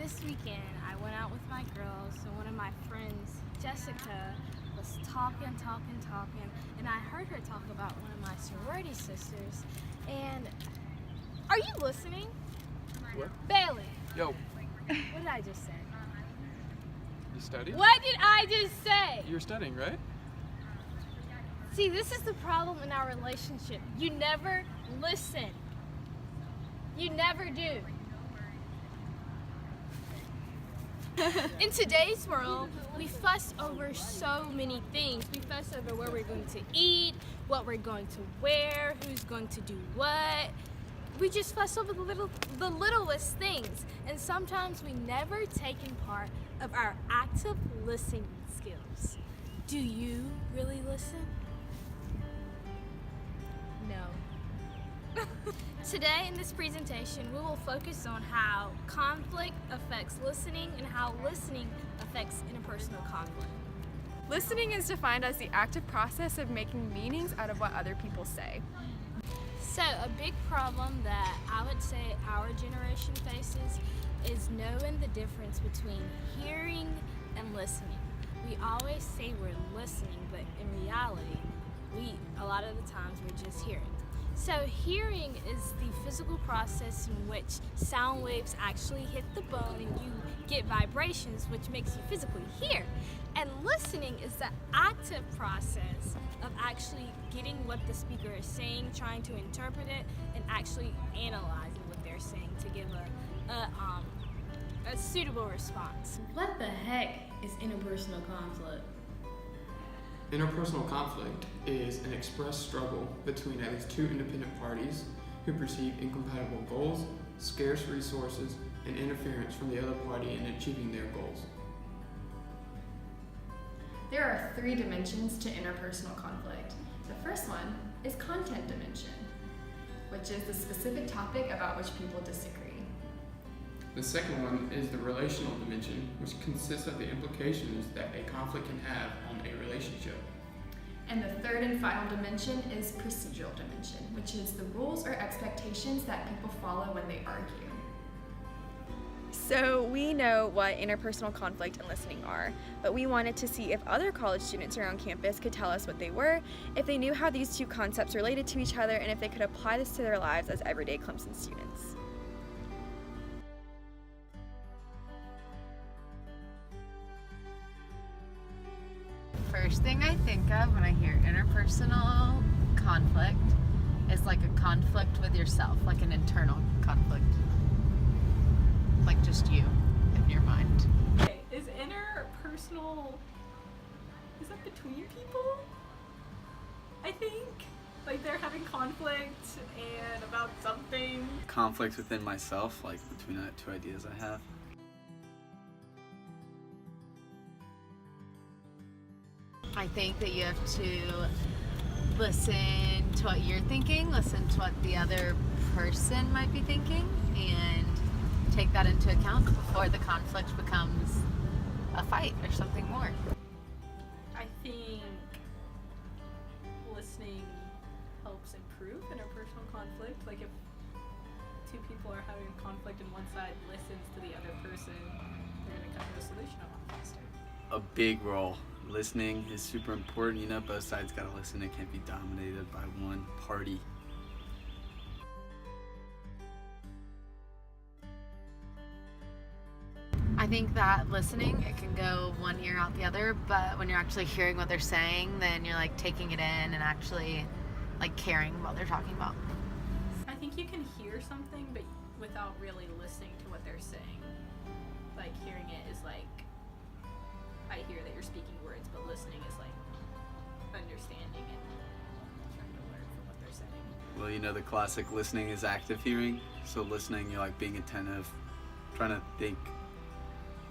this weekend I went out with my girls, and one of my friends, Jessica, was talking, and I heard her talk about one of my sorority sisters. And are you listening? What? Bailey. Yo, What did I just say? you studied? What did I just say? You're studying, right? See, this is the problem in our relationship. You never listen. You never do. In today's world, we fuss over so many things. We fuss over where we're going to eat, what we're going to wear, who's going to do what. We just fuss over the littlest things. And sometimes we never take in part of our active listening skills. Do you really listen? No. Today in this presentation, we will focus on how conflict affects listening and how listening affects interpersonal conflict. Listening is defined as the active process of making meanings out of what other people say. So a big problem that I would say our generation faces is knowing the difference between hearing and listening. We always say we're listening, but in reality, a lot of the times we're just hearing. So hearing is the physical process in which sound waves actually hit the bone and you get vibrations, which makes you physically hear. And listening is the active process of actually getting what the speaker is saying, trying to interpret it, and actually analyzing what they're saying to give a suitable response. What the heck is interpersonal conflict? Interpersonal conflict is an expressed struggle between at least two independent parties who perceive incompatible goals, scarce resources, and interference from the other party in achieving their goals. There are 3 dimensions to interpersonal conflict. The first one is content dimension, which is the specific topic about which people disagree. The second one is the relational dimension, which consists of the implications that a conflict can have on a relationship. And the third and final dimension is procedural dimension, which is the rules or expectations that people follow when they argue. So we know what interpersonal conflict and listening are, but we wanted to see if other college students around campus could tell us what they were, if they knew how these two concepts related to each other, and if they could apply this to their lives as everyday Clemson students. First thing I think of when I hear interpersonal conflict is like a conflict with yourself, like an internal conflict. Like just you in your mind. Okay, is interpersonal, is that between people? I think. Like they're having conflict and about something. Conflicts within myself, like between two ideas I have. I think that you have to listen to what you're thinking, listen to what the other person might be thinking, and take that into account before the conflict becomes a fight or something more. I think listening helps improve interpersonal conflict. Like if two people are having a conflict and one side listens to the other person, they're going to come to a solution a lot faster. A big role. Listening is super important. You know, both sides gotta listen. It can't be dominated by one party. I think that listening, it can go one ear out the other, but when you're actually hearing what they're saying, then you're like taking it in and actually like caring what they're talking about. I think you can hear something but without really listening to what they're saying. Like hearing it is like, I hear that you're speaking words, but listening is like understanding and trying to learn from what they're saying. Well, you know, the classic listening is active hearing. So listening, you're like being attentive, trying to think,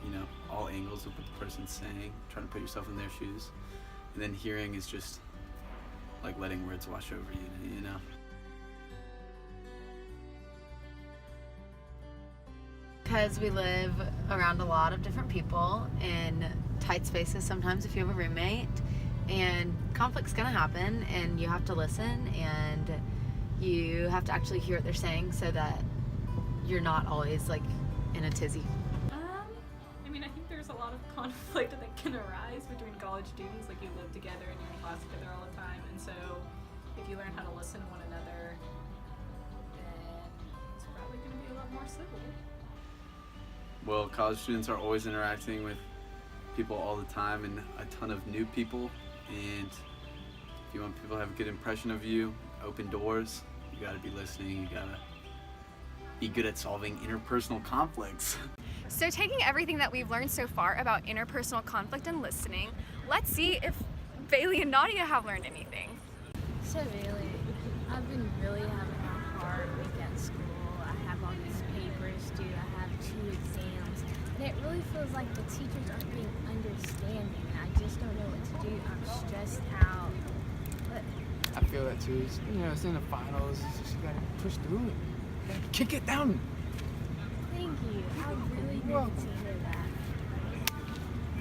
you know, all angles of what the person's saying, trying to put yourself in their shoes. And then hearing is just like letting words wash over you, you know? Because we live around a lot of different people in tight spaces sometimes if you have a roommate, and conflict's gonna happen and you have to listen and you have to actually hear what they're saying so that you're not always like in a tizzy. there's a lot of conflict that can arise between college students. Like, you live together and you're in class together all the time, and so if you learn how to listen to one another, then it's probably going to be a lot more civil. Well, college students are always interacting with people all the time and a ton of new people, and if you want people to have a good impression of you, open doors, you gotta be listening, you gotta be good at solving interpersonal conflicts. So taking everything that we've learned so far about interpersonal conflict and listening, let's see if Bailey and Nadia have learned anything. So really, I've been really having a hard week at school. I have all these papers due. I have 2 exams. And it really feels like the teachers aren't being understanding. And I just don't know what to do. I'm stressed out. But I feel that too. It's in the finals. You gotta push through it. You gotta kick it down. thank you. I really need to hear